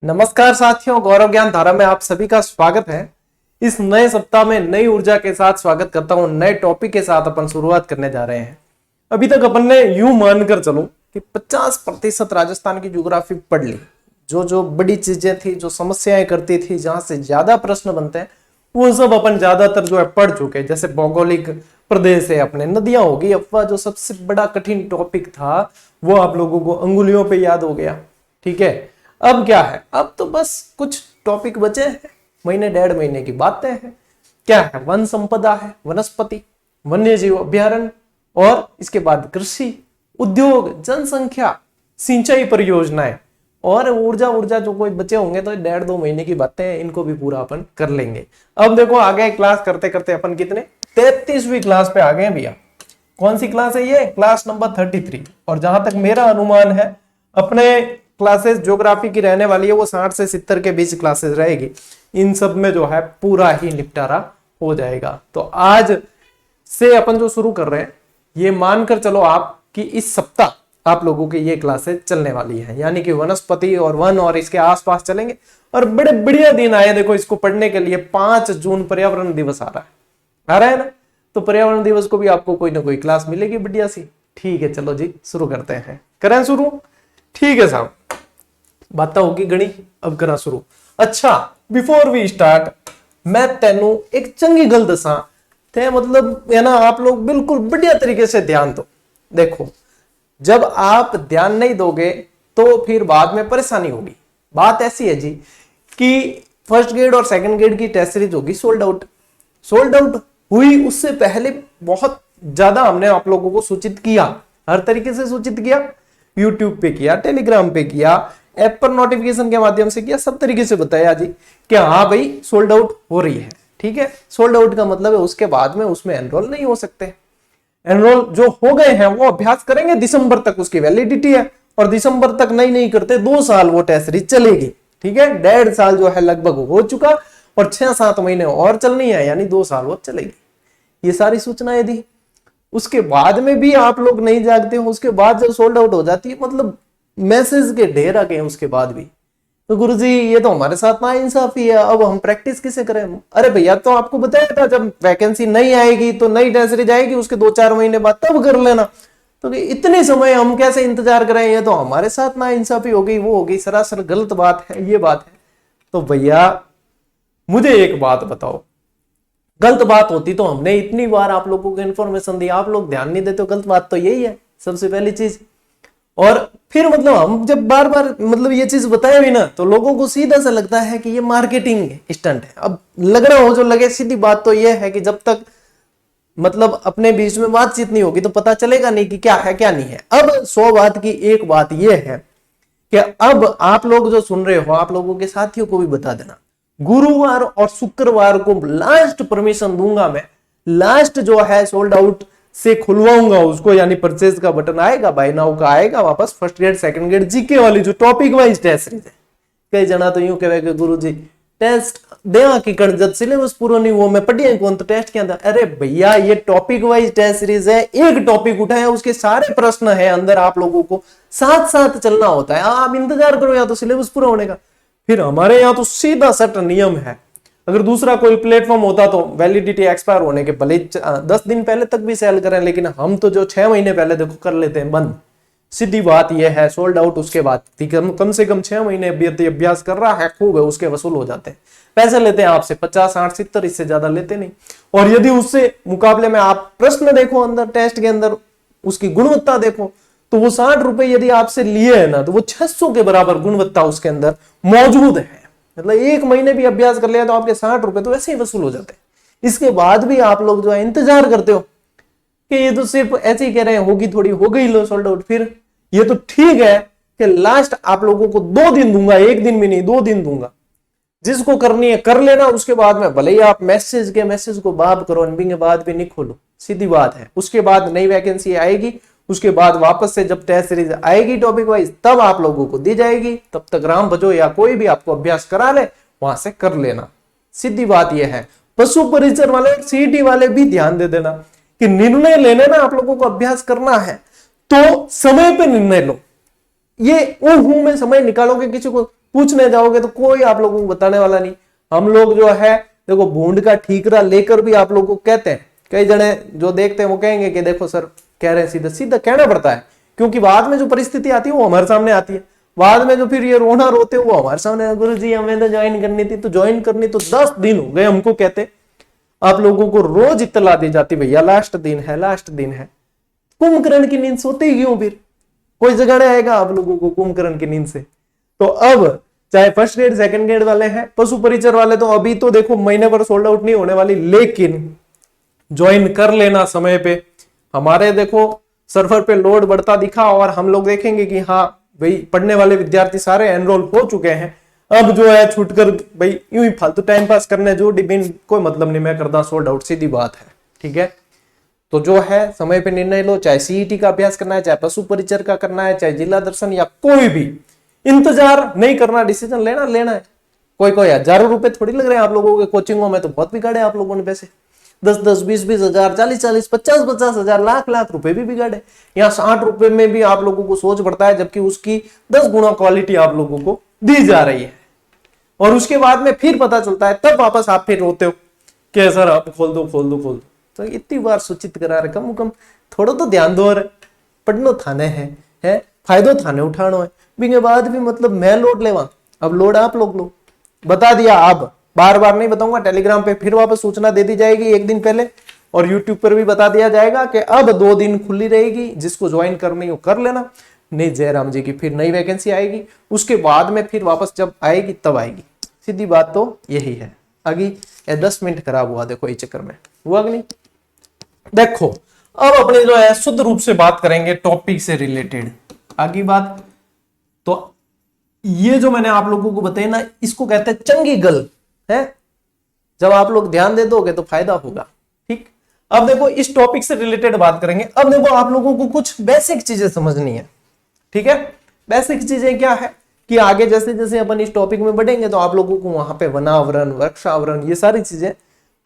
नमस्कार साथियों, गौरव ज्ञान धारा में आप सभी का स्वागत है। इस नए सप्ताह में नई ऊर्जा के साथ स्वागत करता हूं। नए टॉपिक के साथ अपन शुरुआत करने जा रहे हैं। अभी तक अपन ने यूं मानकर चलो कि 50% राजस्थान की ज्योग्राफी पढ़ ली। जो जो बड़ी चीजें थी, जो समस्याएं करती थी, जहां से ज्यादा प्रश्न बनते हैं, वो सब अपन ज्यादातर जो है पढ़ चुके हैं। जैसे भौगोलिक प्रदेश है, अपने नदियां होगी, अथवा जो सबसे बड़ा कठिन टॉपिक था वो आप लोगों को अंगुलियों पे याद हो गया। ठीक है, अब क्या है, अब तो बस कुछ टॉपिक बचे हैं, महीने डेढ़ महीने की बातें हैं। क्या है, वन संपदा है, वनस्पति, वन्य जीव अभ्यारण्य, और इसके बाद कृषि, उद्योग, जनसंख्या, सिंचाई परियोजनाएं और ऊर्जा जो कोई बचे होंगे तो डेढ़ दो महीने की बातें हैं, इनको भी पूरा अपन कर लेंगे। अब देखो आगे क्लास करते करते अपन कितने 33वीं क्लास पे आ गए भैया। कौन सी क्लास है ये? Class number 33। और जहां तक मेरा अनुमान है, अपने क्लासेस ज्योग्राफी की रहने वाली है वो 60 से 70 के बीच क्लासेस रहेगी। इन सब में जो है पूरा ही निपटारा हो जाएगा। तो आज से अपन जो शुरू कर रहे हैं, ये मानकर चलो आप कि इस सप्ताह आप लोगों की ये क्लासेस चलने वाली है, यानी कि वनस्पति और वन और इसके आसपास चलेंगे। और बड़े बढ़िया दिन आए देखो इसको पढ़ने के लिए। 5 जून पर्यावरण दिवस आ रहा है ना, तो पर्यावरण दिवस को भी आपको कोई ना कोई क्लास मिलेगी बढ़िया सी। ठीक है, चलो जी शुरू करते हैं। करें शुरू? ठीक है साहब, बात होगी गणी, अब करा शुरू। अच्छा, बिफोर वी स्टार्ट, मैं तेनू एक चंगी गल दसा थे, मतलब है ना, आप लोग बिल्कुल बढ़िया तरीके से ध्यान दो। देखो, जब आप ध्यान नहीं दोगे तो फिर बाद में परेशानी होगी। बात ऐसी है जी कि फर्स्ट ग्रेड और सेकंड ग्रेड की टेस्ट सीरीज होगी सोल्ड आउट हुई। उससे पहले बहुत ज्यादा हमने आप लोगों को सूचित किया, हर तरीके से सूचित किया। यूट्यूब पे किया, टेलीग्राम पे किया, ऐप पर नोटिफिकेशन के माध्यम से किया, सब तरीके से बताया जी कि हाँ भाई सोल्ड आउट हो रही है। ठीक है, सोल्ड आउट का मतलब है उसके बाद में उसमें एनरोल नहीं हो सकते। एनरोल जो हो गए हैं वो अभ्यास करेंगे, दिसंबर तक उसकी वैलिडिटी है। और दिसंबर तक नहीं करते, 2 साल वो टेस्ट सीरीज चलेगी। ठीक है, 1.5 साल जो है लगभग हो चुका और 6-7 महीने और चलनी है, यानी 2 साल वो चलेगी। ये सारी सूचनाएं दी। उसके बाद में भी आप लोग नहीं जागते हो, उसके बाद जब सोल्ड आउट हो जाती है, मतलब मैसेज के ढेर आ गए उसके बाद भी, तो गुरुजी ये तो हमारे साथ ना इंसाफी है, अब हम प्रैक्टिस किसे करें? अरे भैया, तो आपको बताया था जब वैकेंसी नहीं आएगी तो नई टेस्ट सीरीज आएगी, उसके 2-4 महीने बाद तब कर लेना। तो इतने समय हम कैसे इंतजार करें? ये तो हमारे साथ ना इंसाफी हो गई, वो हो गई, सरासर गलत बात है, ये बात है। तो भैया मुझे एक बात बताओ, गलत बात होती तो हमने इतनी बार आप लोगों को इन्फॉर्मेशन दी, आप लोग ध्यान नहीं देते, गलत बात तो यही है सबसे पहली चीज। और फिर मतलब हम जब बार बार मतलब ये चीज बताए भी ना, तो लोगों को सीधा सा लगता है कि ये मार्केटिंग स्टंट है। अब लग रहा हो जो लगे, सीधी बात तो ये है कि जब तक मतलब अपने बीच में बातचीत नहीं होगी तो पता चलेगा नहीं कि क्या है क्या नहीं है। अब 100 बात की एक बात यह है कि अब आप लोग जो सुन रहे हो, आप लोगों के साथियों को भी बता देना, गुरुवार और शुक्रवार को लास्ट परमिशन दूंगा मैं। लास्ट जो है सोल्ड आउट से खुलवाऊंगा उसको, यानी परचेज का बटन आएगा, बाय नाउ का आएगा वापस। First grade second grade GK वाली जो टॉपिक वाइज टेस्ट सीरीज है। कई जना तो यूं कहे गुरुजी टेस्ट देवा की कण जब सिलेबस पूरा नहीं हुआ मैं पढ़िया कौन तो टेस्ट क्या था। अरे भैया, ये टॉपिक वाइज टेस्ट सीरीज है, एक टॉपिक उठाया उसके सारे प्रश्न है अंदर, आप लोगों को साथ साथ चलना होता है। आप इंतजार करो या तो सिलेबस पूरा होने का। फिर हमारे यहाँ तो सीधा सट नियम है, अगर दूसरा कोई प्लेटफॉर्म होता तो वैलिडिटी एक्सपायर होने के भले 10 दिन पहले तक भी सेल करें, लेकिन हम तो जो 6 महीने पहले देखो कर लेते हैं बंद। सीधी बात यह है, सोल्ड आउट उसके बाद कम से कम 6 महीने अभ्यास कर रहा है खूब है, उसके वसूल हो जाते हैं। पैसे लेते हैं आपसे 50, 60, 70, इससे ज्यादा लेते नहीं। और यदि उससे मुकाबले में आप प्रश्न देखो अंदर टेस्ट के अंदर, उसकी गुणवत्ता देखो, तो वो 60 रुपए यदि आपसे लिए है ना, तो वो 600 के बराबर गुणवत्ता उसके अंदर मौजूद है। मतलब 1 महीने भी अभ्यास कर लिया तो आपके 60 रुपए तो वैसे ही वसूल हो जाते हैं। इसके बाद भी आप लोग जो है इंतजार करते हो कि ये तो सिर्फ ऐसे ही कह रहे हैं, होगी थोड़ी हो गई लो सोल्ड आउट। फिर ये तो ठीक है कि लास्ट आप लोगों को 2 दिन दूंगा, 1 दिन भी नहीं 2 दिन दूंगा, जिसको करनी है कर लेना। उसके बाद में भले ही आप मैसेज को बाब करो, एनबी के बाद भी नहीं खोलो, सीधी बात है। उसके बाद नई वैकेंसी आएगी, उसके बाद वापस से जब टेस्ट सीरीज आएगी टॉपिक वाइज, तब आप लोगों को दी जाएगी। तब तक राम भजो या कोई भी आपको अभ्यास करा ले, वहां से कर लेना। सीधी बात यह है। पशु परिचर वाले, सीईटी वाले भी ध्यान दे देना कि निर्णय लेने में आप लोगों को अभ्यास करना है तो समय पे निर्णय लो। ये में समय निकालोगे, किसी को पूछने जाओगे तो कोई आप लोगों को बताने वाला नहीं। हम लोग जो है देखो भूंड का ठीकरा लेकर भी आप लोगों को कहते हैं, कई जने जो देखते हैं वो कहेंगे कि देखो सर कह रहे हैं, सीधा सीधा कहना पड़ता है, क्योंकि बाद में जो परिस्थिति आती है वो हमारे सामने आती है। बाद में जो फिर ये रोना रोते वो हमारे सामने, गुरु जी हमें तो ज्वाइन करनी थी, तो ज्वाइन करनी तो 10 दिन हो गए हमको कहते। आप लोगों को रोज इत्तला दी जाती भैया लास्ट दिन है, लास्ट दिन है। कुंभकर्ण की नींद सोते ही क्यों? फिर कोई जगाने आएगा आप लोगों को कुंभकर्ण की नींद से? तो अब चाहे फर्स्ट ग्रेड सेकंड ग्रेड वाले हैं, पशु परिचर वाले, तो अभी तो देखो महीने पर सोल्ड आउट नहीं होने वाली, लेकिन ज्वाइन कर लेना समय पे। हमारे देखो सर्वर पे लोड बढ़ता दिखा और हम लोग देखेंगे कि हाँ भाई पढ़ने वाले विद्यार्थी सारे एनरोल हो चुके हैं। अब जो है छूटकर भाई यूं ही फालतू टाइम पास करने जो डिबिन कोई मतलब नहीं, मैं करता सोल्ड आउट, सीधी बात है। ठीक है, तो जो है समय पे निर्णय लो, चाहे सीईटी का अभ्यास करना है, चाहे पशु परिचर का करना है, चाहे जिला दर्शन या कोई भी, इंतजार नहीं करना, डिसीजन लेना है। कोई कोई हजारों रुपए थोड़ी लग रहे हैं आप लोगों के कोचिंगों में, तो बहुत बिगाड़े आप लोगों ने पैसे, 10-10, 20-20 हजार, 40-40, 50-50 हजार, लाख रुपए भी बिगाड़े। यहाँ 60 रुपए में भी आप लोगों को सोच पड़ता है, जबकि उसकी 10 गुना क्वालिटी आप लोगों को दी जा रही है। और उसके बाद में फिर पता चलता है, तब वापस आप फिर रोते हो कि सर आप खोल दो। तो इतनी बार सूचित करा रहे, कम कम थोड़ा तो ध्यान दो, पढ़नो थाने है फायदो थाने उठानो है। बिके बाद भी मतलब मैं लोड लेवा, अब लोड आप लोग लो। बता दिया, अब बार बार नहीं बताऊंगा, टेलीग्राम पे फिर वापस सूचना दे दी जाएगी एक दिन पहले, और यूट्यूब पर भी बता दिया जाएगा कि अब 2 दिन खुली रहेगी, जिसको ज्वाइन करनी हो कर लेना, नहीं जयराम जी की फिर नई वैकेंसी आएगी, उसके बाद में फिर वापस जब आएगी तब आएगी। सीधी बात तो यही है। आगे 10 मिनट खराब हुआ देखो इस चक्कर में, हुआ कि नहीं? देखो अब अपने जो है शुद्ध रूप से बात करेंगे टॉपिक से रिलेटेड। आगे बात तो ये जो मैंने आप लोगों को बताया ना, इसको कहते हैं चंगी गल है। जब आप लोग ध्यान दे दोगे तो फायदा होगा। ठीक, अब देखो इस टॉपिक से रिलेटेड बात करेंगे। अब देखो आप लोगों को कुछ बेसिक चीजें समझनी है। ठीक है, बेसिक चीजें क्या है कि आगे जैसे जैसे अपन इस टॉपिक में बढ़ेंगे तो आप लोगों को वहां पे वनावरण, वृक्षावरण, ये सारी चीजें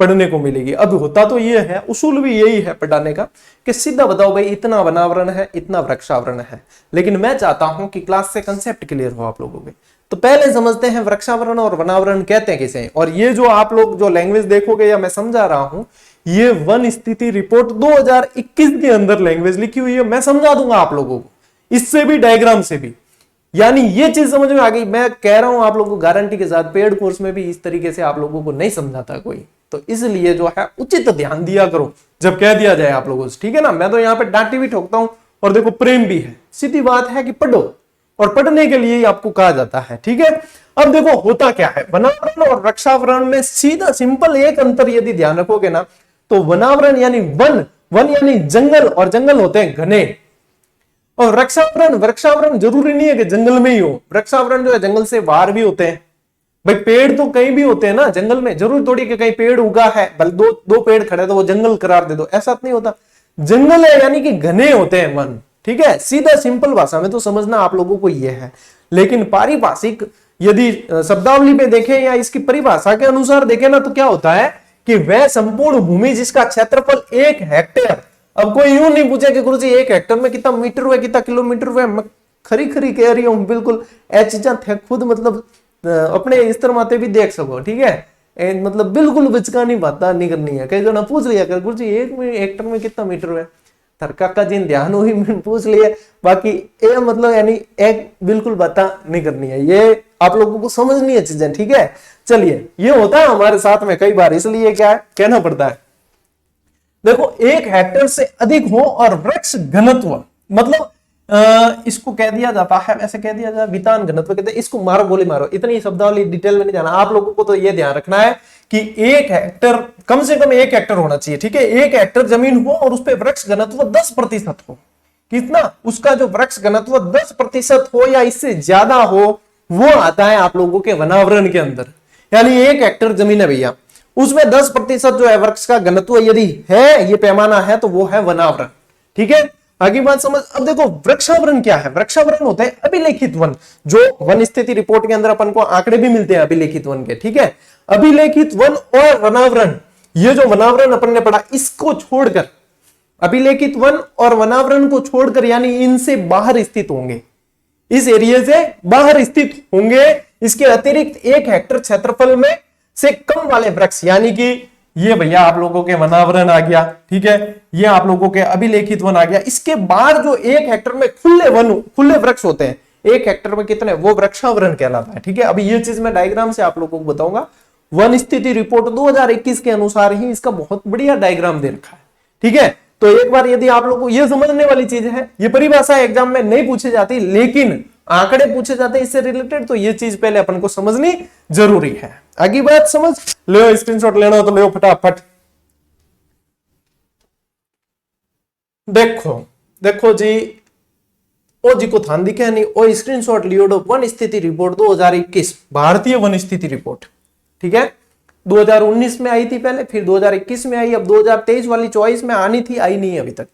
पढ़ने को मिलेगी। अब होता तो ये है, उसूल भी यही है पढ़ाने का कि सीधा बताओ भाई इतना वनावरण है, इतना वृक्षावरण है, लेकिन मैं चाहता हूं कि क्लास से कंसेप्ट क्लियर हो आप लोगों के। तो पहले समझते हैं वृक्षावरण और वनावरण कहते हैं किसे। और ये जो आप लोग जो लैंग्वेज देखोगे या मैं समझा रहा हूं, ये वन स्थिति रिपोर्ट 2021 के अंदर लैंग्वेज लिखी हुई है, मैं समझा दूंगा आप लोगों को, इससे भी डायग्राम से भी। यानी ये चीज समझ में आ गई। मैं कह रहा हूं आप लोगों को गारंटी के साथ, पेड कोर्स में भी इस तरीके से आप लोगों को नहीं समझाता कोई, तो इसलिए जो है उचित ध्यान दिया करो जब कह दिया जाए आप लोगों से। ठीक है ना, मैं तो यहाँ पे डांटी भी ठोकता हूं और देखो प्रेम भी है। सीधी बात है कि पढ़ो, और पढ़ने के लिए ही आपको कहा जाता है। ठीक है, अब देखो होता क्या है, वनावरण और वृक्षावरण में सीधा सिंपल एक अंतर यदि ध्यान रखोगे ना, तो वनावरण यानी वन यानी जंगल, और जंगल होते हैं घने। और वृक्षावरण जरूरी नहीं है कि जंगल में ही हो, वृक्षावरण जो है जंगल से बाहर भी होते हैं। भाई पेड़ तो कहीं भी होते हैं ना जंगल में, जरूर थोड़ी कि कहीं पेड़ उगा है, बल दो पेड़ खड़े तो वो जंगल करार दे दो, ऐसा नहीं होता। जंगल है यानी कि घने होते हैं वन। ठीक है, सीधा सिंपल भाषा में तो समझना आप लोगों को ये है। लेकिन पारिभाषिक यदि शब्दावली में देखें या इसकी परिभाषा के अनुसार देखें ना, तो क्या होता है कि वह संपूर्ण भूमि जिसका क्षेत्रफल 1 हेक्टेयर। अब कोई यूं नहीं पूछे कि गुरुजी 1 हेक्टेयर में कितना मीटर हुआ, कितना किलोमीटर हुआ। मैं खरी कह रही हूं, बिल्कुल ए चीजा थे खुद मतलब अपने स्तर माते भी देख सको। ठीक है, मतलब बिल्कुल बचकानी बात नहीं करनी है। कई जना पूछ लिया कर गुरुजी 1 हेक्टेयर में कितना मीटर हुआ, काका जी ध्यान हुई पूछ लिए, बाकी ये मतलब यानी एक बिल्कुल बात नहीं करनी है, ये आप लोगों को समझनी है चीजें। ठीक है, चलिए ये होता है हमारे साथ में कई बार, इसलिए क्या है कहना पड़ता है। देखो 1 हेक्टेयर से अधिक हो और वृक्ष घनत्व, मतलब इसको कह दिया जाता है, ऐसे कह दिया जाए वितान घनत्व कहते हैं इसको। मारो गोली मारो, इतनी शब्दावली डिटेल में नहीं जाना। आप लोगों को तो ये ध्यान रखना है कि 1 हेक्टेयर कम से कम 1 हेक्टेयर होना चाहिए। ठीक है, 1 हेक्टेयर जमीन हो और उस पर वृक्ष घनत्व 10% हो। कितना? उसका जो वृक्ष घनत्व 10% हो या इससे ज्यादा हो, वो आता है आप लोगों के वनावरण के अंदर। यानी 1 हेक्टेयर जमीन है भैया, उसमें 10% जो है वृक्ष का घनत्व यदि है, ये पैमाना है, तो वो है वनावरण। ठीक है, आगे बात समझ। अब देखो वृक्षावरण क्या है। वृक्षावरण होते हैं अभिलेखित वन, जो वन स्थिति रिपोर्ट के अंदर अपन को आंकड़े भी मिलते हैं अभिलेखित वन के। ठीक है, अभिलेखित वन और वनावरण, ये जो वनावरण अपन ने पढ़ा, इसको छोड़कर, अभिलेखित वन और वनावरण को छोड़कर, यानी इनसे बाहर स्थित होंगे, इस एरिया से बाहर स्थित होंगे, इसके अतिरिक्त 1 हेक्टेयर क्षेत्रफल में से कम वाले वृक्ष, यानी कि ये भैया आप लोगों के वनावरण आ गया, ठीक है, ये आप लोगों के अभिलेखित वन आ गया। इसके बाद जो 1 हेक्टेयर में खुले वृक्ष होते हैं, 1 हेक्टेयर में कितने, वो वृक्षावरण कहलाता है, ठीक है। अभी ये चीज मैं डायग्राम से आप लोगों को बताऊंगा। वन स्थिति रिपोर्ट 2021 के अनुसार ही इसका बहुत बढ़िया डायग्राम दे रखा है, ठीक है। तो एक बार यदि आप लोगों को ये समझने वाली चीज है, ये परिभाषा एग्जाम में नहीं पूछी जाती लेकिन आंकड़े पूछे जाते हैं इससे रिलेटेड, तो ये चीज पहले अपन को समझनी जरूरी है। आगे बात समझ लो, स्क्रीनशॉट लेना हो तो लो फटाफट। देखो जी, ओ जी को थान दिखे नहीं, ओ स्क्रीनशॉट लियो दो। वन स्थिति रिपोर्ट 2021, भारतीय वन स्थिति रिपोर्ट, ठीक है। 2019 में आई थी पहले, फिर 2021 में आई, अब 2023 वाली 24 में आनी थी, आई नहीं अभी तक,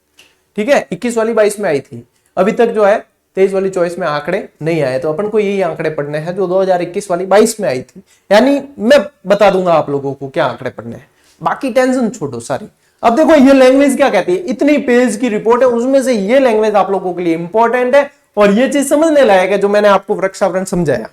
ठीक है। 21 वाली 22 में आई थी, अभी तक जो है 23 वाली 24 में आंकड़े नहीं आए, तो अपन को यही आंकड़े पढ़ने हैं जो 2021 वाली 22 में आई थी। यानी मैं बता दूंगा आप लोगों को क्या आंकड़े पढ़ने हैं, बाकी टेंशन छोड़ो सारी। अब देखो ये लैंग्वेज क्या कहती है, इतनी पेज की रिपोर्ट है, उसमें से ये लैंग्वेज आप लोगों के लिए इंपॉर्टेंट है और ये चीज समझने लायक है जो मैंने आपको वृक्षावरण समझाया।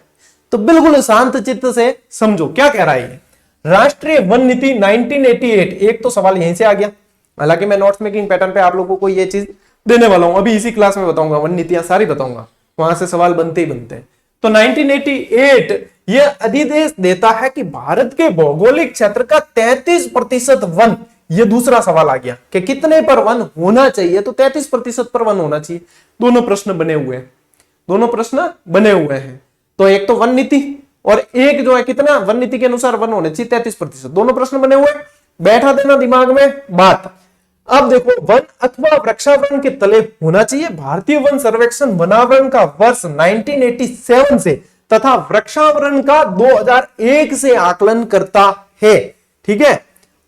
तो बिल्कुल शांत चित्त से समझो क्या कह रहा है ये। राष्ट्रीय वन नीति 1988, एक तो सवाल यहीं से आ गया, हालांकि मैं नोट्स मेकिंग पैटर्न पे आप लोगों को ये चीज देने वाला हूं, अभी इसी क्लास में बताऊंगा, वन नीतियां सारी बताऊंगा, वहां से सवाल बनते ही बनते हैं। तो 1988 ये अधिदेश देता है कि भारत के भौगोलिक क्षेत्र का 33% वन, ये दूसरा सवाल आ गया कि कितने पर वन होना चाहिए, तो 33% पर वन होना चाहिए। दोनों प्रश्न बने हुए हैं, तो एक तो वन नीति और एक जो है कितना, वन नीति के अनुसार वन होने चाहिए 33%, दोनों प्रश्न बने हुए, बैठा देना दिमाग में बात। अब देखो, वन अथवा वृक्षावरण के तले होना चाहिए। भारतीय वन सर्वेक्षण वनावरण का वर्ष 1987 से तथा वृक्षावरण का 2001 से आकलन करता है, ठीक है,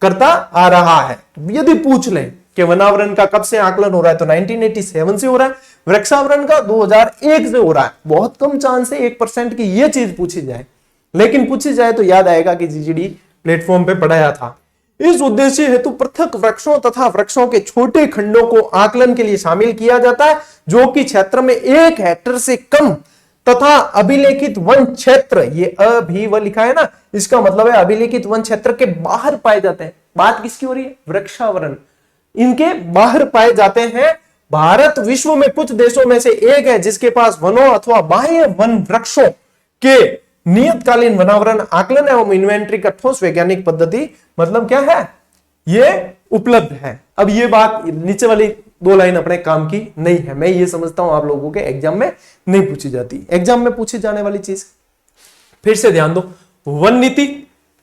करता आ रहा है। यदि पूछ ले कि वनावरण का कब से आकलन हो रहा है, तो 1987 से हो रहा है, वृक्षावरण का 2001 से हो रहा है। बहुत कम चांस है 1% की ये चीज पूछी जाए, लेकिन पूछी जाए तो याद आएगा कि जीजीडी प्लेटफॉर्म पे पढ़ाया था। इस उद्देश्य हेतु पृथक वृक्षों तथा वृक्षों के छोटे खंडों को आकलन के लिए शामिल किया जाता है, जो कि क्षेत्र में 1 हेक्टेयर से कम तथा अभिलेखित वन क्षेत्र, ये अभी लिखा है ना, इसका मतलब है अभिलेखित वन क्षेत्र के बाहर पाए जाते हैं। बात किसकी हो रही है, वृक्षावरण, इनके बाहर पाए जाते हैं। भारत विश्व में कुछ देशों में से एक है जिसके पास वनों अथवा बाह्य वन वृक्षों के नियतकालीन वनावरण आकलन एवं इन्वेंट्री का ठोस वैज्ञानिक पद्धति, मतलब क्या है, ये उपलब्ध है। अब ये बात नीचे वाली 2 लाइन अपने काम की नहीं है, मैं ये समझता हूं आप लोगों के एग्जाम में नहीं पूछी जाती। एग्जाम में पूछी जाने वाली चीज फिर से ध्यान दो, वन नीति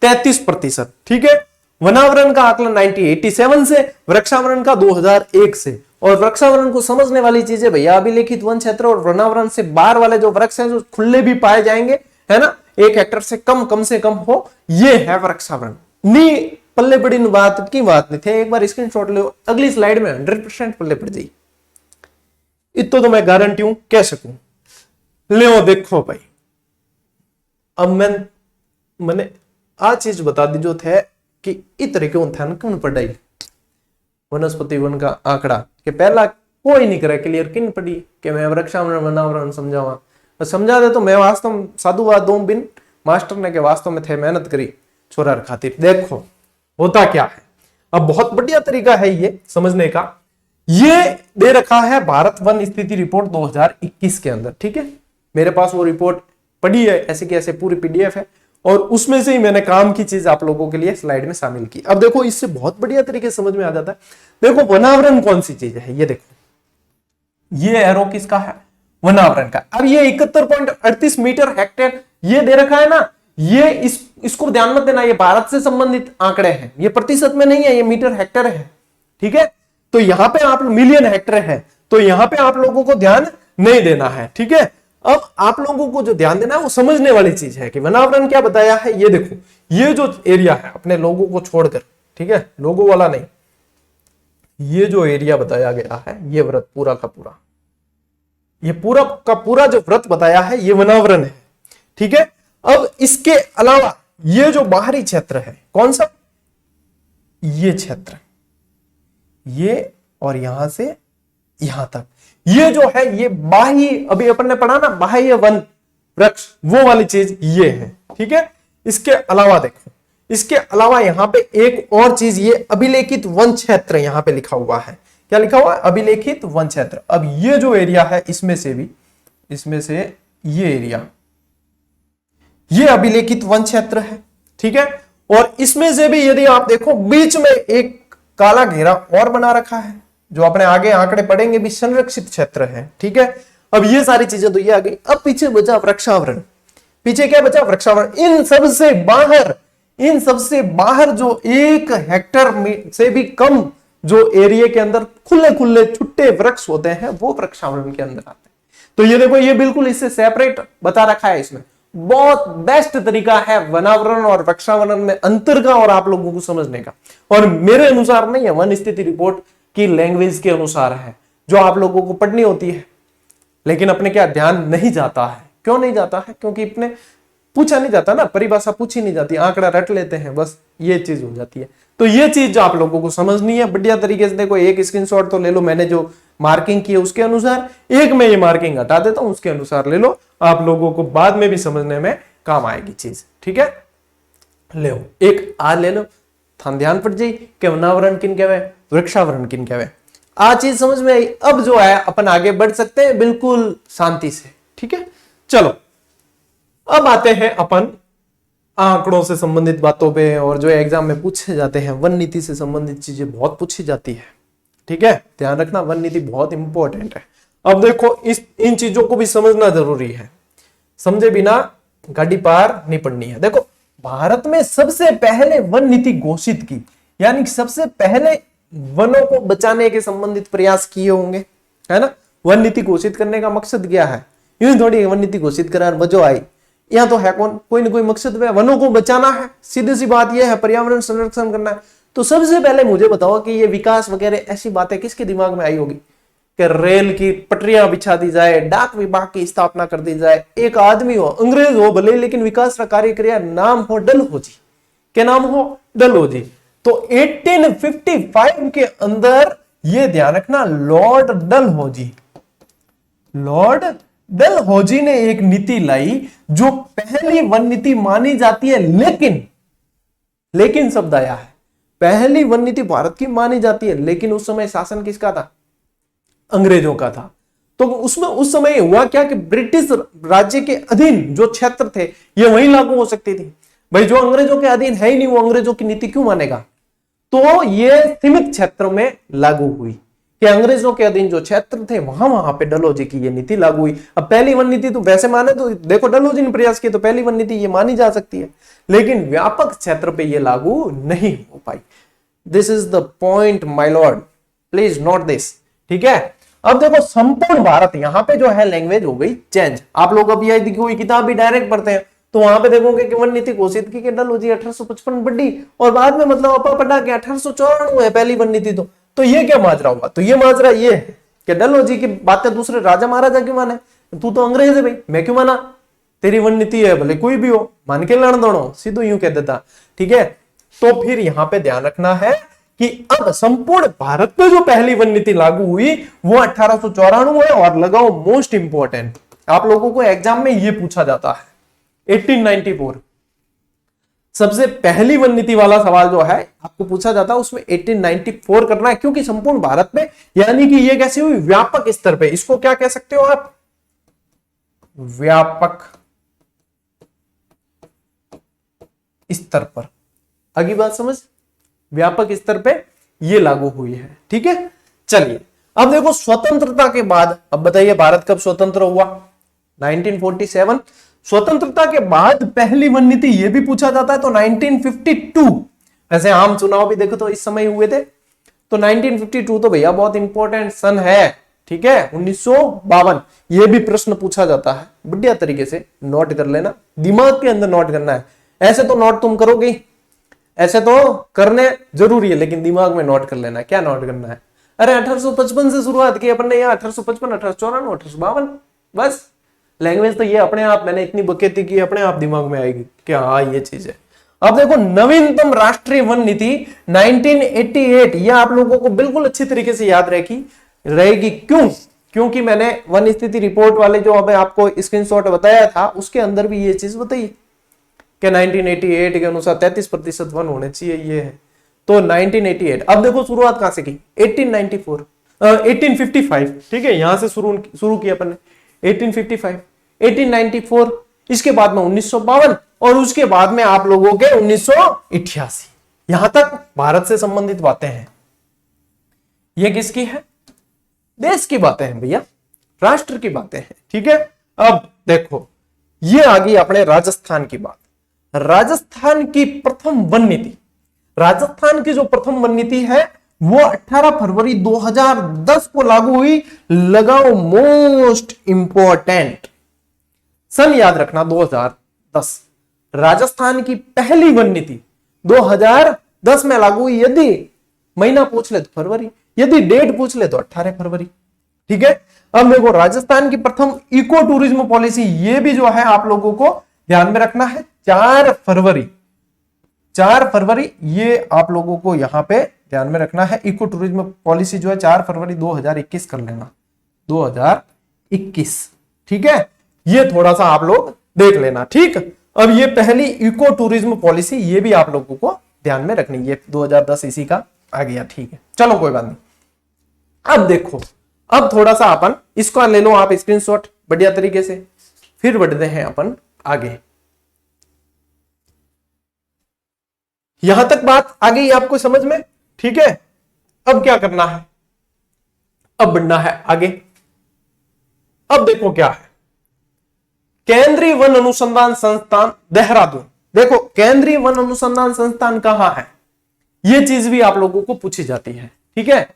33%, ठीक है, वनावरण का आकलन 1987 से, वृक्षावरण का 2001 से। और वृक्षावरण को समझने वाली चीजें भैया, अभिलेखित वन क्षेत्र और वनावरण से बाहर वाले जो वृक्ष हैं जो खुले भी पाए जाएंगे, है ना, 1 हेक्टेयर से कम से कम हो, ये है वृक्षावरण। नी पल्ले पड़ी बात की बात नहीं थे, एक बार स्क्रीनशॉट लो, अगली स्लाइड में 100% पल्ले पड़ जाएगी, इतो तो मैं गारंटी हूं कह सकूं। ले देखो भाई, अब मैंने आ चीज बता दी जो थे कि इस तरह के ध्यान क्यों पढ़ाई वनस्पति वन का आंकड़ा, कि पहला कोई नहीं करे क्लियर किन पड़ी कि मैं वृक्षावरण वनावरण समझावा, समझा दे तो मैं वास्तव में साधुवाद दो बिन मास्टर ने के वास्तव में थे मेहनत करी छोरा खातिर। देखो होता क्या है, अब बहुत बढ़िया तरीका है ये समझने का। ये दे रखा है भारत वन स्थिति रिपोर्ट 2021 के अंदर, ठीक है, मेरे पास वो रिपोर्ट पड़ी है, ऐसे की ऐसे पूरी पीडीएफ है और उसमें से ही मैंने काम की चीज आप लोगों के लिए स्लाइड में शामिल की। अब देखो इससे बहुत बढ़िया तरीके से समझ में आ जाता है। देखो वनावरण कौन सी चीज है, ये देखो, ये एरो किसका है, वनावरण का। अब ये 71.38 मीटर हेक्टेयर ये दे रखा है ना, ये इसको ध्यान मत देना, ये भारत से संबंधित आंकड़े हैं, ये प्रतिशत में नहीं है, ये मीटर हेक्टेयर है, ठीक है। तो यहां पे आप मिलियन हेक्टेयर है, तो यहां पे आप लोगों को ध्यान नहीं देना है, ठीक है। अब आप लोगों को जो ध्यान देना है वो समझने वाली चीज है कि वनावरण क्या बताया है। ये देखो, ये जो एरिया है अपने लोगों को छोड़कर, ठीक है, लोगों वाला नहीं, ये जो एरिया बताया गया है, ये व्रत पूरा का पूरा, ये पूरा का पूरा जो व्रत बताया है ये वनावरण है, ठीक है। अब इसके अलावा ये जो बाहरी क्षेत्र है, कौन सा, ये क्षेत्र, ये और यहां से यहां तक, ये जो है ये बाह्य, अभी अपन ने पढ़ा ना बाह्य वन, वृक्ष, वो वाली चीज ये है। ठीक है, इसके अलावा देखो, इसके अलावा यहां पे एक और चीज, ये अभिलेखित वन क्षेत्र यहां पे लिखा हुआ है। क्या लिखा हुआ है? अभिलेखित वन क्षेत्र। अब ये जो एरिया है, इसमें से ये एरिया, ये अभिलेखित वन क्षेत्र है। ठीक है, और इसमें से भी यदि आप देखो, बीच में एक काला घेरा और बना रखा है, जो अपने आगे आंकड़े पढ़ेंगे भी संरक्षित क्षेत्र है। ठीक है, अब ये सारी चीजें तो ये आ गई। अब पीछे बचा वृक्षावरण। पीछे क्या बचा? वृक्षावरण। इन सबसे बाहर जो 1 हेक्टर में से भी कम जो एरिया के अंदर खुले खुले छुट्टे वृक्ष होते हैं, वो वृक्षावरण के अंदर आते हैं। तो ये देखो, ये बिल्कुल इससे सेपरेट बता रखा है। इसमें बहुत बेस्ट तरीका है वनावरण और वृक्षावरण में अंतर का और आप लोगों को समझने का। और मेरे अनुसार नहीं है, वन स्थिति रिपोर्ट की लैंग्वेज के अनुसार है, जो आप लोगों को पढ़नी होती है, लेकिन अपने क्या ध्यान नहीं जाता है। क्यों नहीं जाता है? क्योंकि अपने पूछा नहीं जाता ना, परिभाषा पूछी नहीं जाती, आंकड़ा रट लेते हैं, बस ये चीज हो जाती है। तो ये चीज जो आप लोगों को समझनी है बढ़िया तरीके से, देखो एक स्क्रीनशॉट तो ले लो, मैंने जो मार्किंग की है उसके अनुसार, एक में ये मार्किंग हटा देता हूं उसके अनुसार ले लो, आप लोगों को बाद में भी समझने में काम आएगी चीज। ठीक है, ले एक आ ले लो, ध्यान पड़ जाए कि वनावरण किन कहवे, वृक्षावरण किन कहवे। आ चीज समझ में आई। अब जो है अपन आगे बढ़ सकते हैं बिल्कुल शांति से। ठीक है, चलो अब आते हैं अपन आंकड़ों से संबंधित बातों पे, और जो एग्जाम में पूछे जाते हैं, वन नीति से संबंधित चीजें बहुत पूछी जाती है। ठीक है, ध्यान रखना, वन नीति बहुत इंपॉर्टेंट है। अब देखो, इन चीजों को भी समझना जरूरी है, समझे बिना गाड़ी पार नहीं पड़नी है। देखो, भारत में सबसे पहले वन नीति घोषित की, यानी सबसे पहले वनों को बचाने के संबंधित प्रयास किए होंगे, है ना। वन नीति घोषित करने का मकसद क्या है? यूं थोड़ी वन नीति घोषित करा वजह आई, यहां तो है कौन, कोई ना कोई मकसद है, वनों को बचाना है, सीधी सी बात यह है, पर्यावरण संरक्षण करना है। तो सबसे पहले मुझे बताओ कि ये विकास वगैरह ऐसी बातें किसके दिमाग में आई होगी कि रेल की पटरियां बिछा दी जाए, डाक विभाग की स्थापना कर दी जाए, एक आदमी हो, अंग्रेज हो भले, लेकिन विकास का कार्य करे, नाम हो डलहौजी। क्या नाम हो? डलहौजी। तो 1855 के अंदर ये ध्यान रखना, लॉर्ड डलहौजी ने एक नीति लाई जो पहली वन नीति मानी जाती है, लेकिन शब्द आया है, पहली वन नीति भारत की मानी जाती है, लेकिन उस समय शासन किसका था? अंग्रेजों का था। तो उसमें उस समय हुआ क्या कि ब्रिटिश राज्य के अधीन जो क्षेत्र थे ये वहीं लागू हो सकती थी। भाई जो अंग्रेजों के अधीन है ही नहीं, वो अंग्रेजों की नीति क्यों मानेगा? तो ये सीमित क्षेत्रों में लागू हुई कि अंग्रेजों के अधीन जो क्षेत्र थे वहां पे डलहौजी की ये नीति लागू हुई। अब पहली वन नीति तो वैसे माने तो देखो डलहौजी ने प्रयास किया, तो पहली वन नीति ये मानी जा सकती है, लेकिन व्यापक क्षेत्र पे ये लागू नहीं हो पाई। This is the point my lord, please note this. ठीक है, अब देखो संपूर्ण भारत, यहां पे जो है लैंग्वेज हो गई चेंज। आप लोग अब यह कोई किताब भी डायरेक्ट पढ़ते हैं तो वहां पे देखोगे कि वन नीति घोषित की डलहौजी 1855 बढ़ी, और बाद में मतलब अपा पढ़ा के 1894 है पहली वन नीति। तो ये क्या माजरा हुआ? तो ये माजरा ये है कि डलहौजी की बातें दूसरे राजा महाराजा क्यों माने? तू तो अंग्रेज है भाई, मैं क्यों माना? तेरी वन नीति है, भले कोई भी हो, मान के लड़ दोनों, सीधो यूं कह देता। ठीक है, तो फिर यहां पे ध्यान रखना है कि अब संपूर्ण भारत में जो पहली वन नीति लागू हुई वो 1894 है। और लगाओ मोस्ट इंपोर्टेंट, आप लोगों को एग्जाम में ये पूछा जाता है 1894 सबसे पहली वन नीति वाला सवाल जो है आपको पूछा जाता है, उसमें 1894 करना है, क्योंकि संपूर्ण भारत में, यानी कि ये कैसे हुई? व्यापक स्तर पे। इसको क्या कह सकते हो आप? व्यापक स्तर पर। अगली बात समझ, व्यापक स्तर पे ये लागू हुई है। ठीक है, चलिए अब देखो स्वतंत्रता के बाद, अब बताइए भारत कब स्वतंत्र हुआ? 1947। स्वतंत्रता के बाद पहली वन नीति ये भी पूछा जाता है तो 1952। ऐसे आम चुनाव भी देखो तो इस समय हुए थे, तो 1952 तो भैया बहुत इंपॉर्टेंट सन है। ठीक है, 1952 ये भी प्रश्न पूछा जाता है, बढ़िया तरीके से नोट कर लेना, दिमाग के अंदर नोट करना है। ऐसे तो नोट तुम करोगे, ऐसे तो करने जरूरी है, लेकिन दिमाग में नोट कर लेना। क्या नोट करना है? अरे 1855 से शुरुआत की अपन ने, यहाँ 1855, 1854, 1852, बस। लैंग्वेज तो ये अपने आप, मैंने इतनी बकेती की, अपने आप दिमाग में आएगी कि हाँ ये चीज है। अब देखो नवीनतम राष्ट्रीय वन नीति 1988, ये आप लोगों को बिल्कुल अच्छी तरीके से याद रहेगी। क्यों? क्योंकि मैंने वन स्थिति रिपोर्ट वाले जो अभी आपको स्क्रीनशॉट बताया था उसके अंदर भी ये चीज बताई कि 1988 के अनुसार 33% वन होने चाहिए, ये है। तो 1988, अब देखो शुरुआत कहां से की, 1894 1855, ठीक है, यहां से शुरू किया अपन ने 1855 1894, इसके बाद में 1952 और उसके बाद में आप लोगों के 1988। यहां तक भारत से संबंधित बातें हैं। ये किसकी है, देश की बातें हैं भैया, राष्ट्र की बातें हैं, ठीक है। अब देखो ये आ गई अपने राजस्थान की बात। राजस्थान की प्रथम वन नीति, राजस्थान की जो प्रथम वन नीति है वो 18 फरवरी 2010 को लागू हुई। लगाओ मोस्ट इंपॉर्टेंट सन याद रखना, 2010। राजस्थान की पहली वन नीति 2010 में लागू हुई। यदि महीना पूछ ले तो फरवरी, यदि डेट पूछ ले तो 18 फरवरी, ठीक है। अब देखो राजस्थान की प्रथम इको टूरिज्म पॉलिसी, ये भी जो है आप लोगों को ध्यान में रखना है, 4 फरवरी, 4 फरवरी, ये आप लोगों को यहां पे ध्यान में रखना है। इको टूरिज्म पॉलिसी जो है 4 फरवरी 2021 कर लेना, 2021, ठीक है। ये थोड़ा सा आप लोग देख लेना, ठीक। अब ये पहली इको टूरिज्म पॉलिसी, ये भी आप लोगों को ध्यान में रखनी, ये 2010 इसी का आ गया, ठीक है। चलो कोई बात नहीं। अब देखो, अब थोड़ा सा अपन इसको ले लो आप स्क्रीनशॉट बढ़िया तरीके से, फिर बढ़ते हैं अपन आगे। यहां तक बात आ गई आपको समझ में, ठीक है। अब क्या करना है, अब बढ़ना है आगे। अब देखो क्या है, केंद्रीय वन अनुसंधान संस्थान देहरादून। देखो केंद्रीय वन अनुसंधान संस्थान कहां है, ये चीज भी आप लोगों को पूछी जाती है, ठीक है।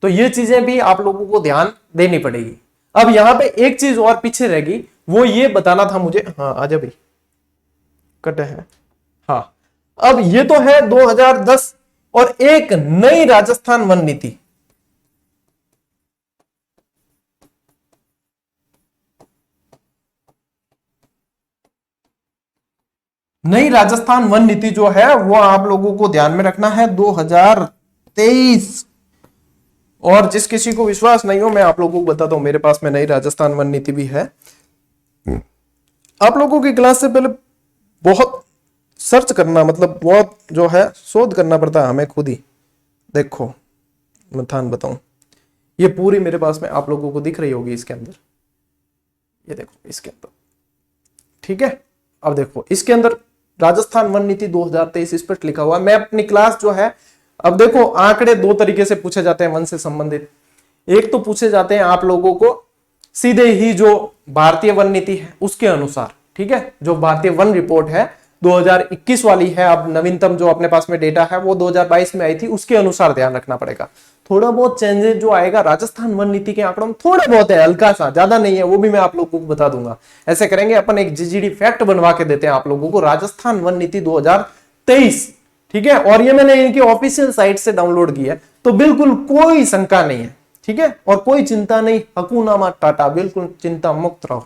तो ये चीजें भी आप लोगों को ध्यान देनी पड़ेगी। अब यहां पे एक चीज और पीछे रहेगी, वो ये बताना था मुझे, हाँ आजा भाई, कट है, हाँ। अब ये तो है 2010 और एक नई राजस्थान वन नीति, नई राजस्थान वन नीति जो है वो आप लोगों को ध्यान में रखना है 2023। और जिस किसी को विश्वास नहीं हो, मैं आप लोगों को बताता हूं, मेरे पास में नई राजस्थान वन नीति भी है। आप लोगों की क्लास से पहले बहुत सर्च करना, मतलब बहुत जो है शोध करना पड़ता है हमें खुद ही। देखो मैं थान बताऊं, ये पूरी मेरे पास में आप लोगों को दिख रही होगी इसके अंदर, ये देखो इसके अंदर, ठीक है। अब देखो इसके अंदर राजस्थान वन नीति 2023 इस पर लिखा हुआ। मैं अपनी क्लास जो है, अब देखो आंकड़े दो तरीके से पूछे जाते हैं वन से संबंधित। एक तो पूछे जाते हैं आप लोगों को सीधे ही जो भारतीय वन नीति है उसके अनुसार, ठीक है। जो भारतीय वन रिपोर्ट है 2021 वाली है, अब नवीनतम जो अपने पास में डेटा है वो 2022 में आई थी, उसके अनुसार ध्यान रखना पड़ेगा। थोड़ा बहुत चेंजेस जो आएगा राजस्थान वन नीति के आंकड़ों में, थोड़ा बहुत है, हल्का सा, ज्यादा नहीं है, वो भी मैं आप लोगों को बता दूंगा। ऐसे करेंगे अपन, एक जीजीडी फैक्ट बनवा के देते हैं आप लोगों को, राजस्थान वन नीति 2023, ठीक है। और ये मैंने इनकी ऑफिशियल साइट से डाउनलोड किया है, तो बिल्कुल कोई शंका नहीं है, ठीक है। और कोई चिंता नहीं, हकूना माटाटा, बिल्कुल चिंता मुक्त रहो,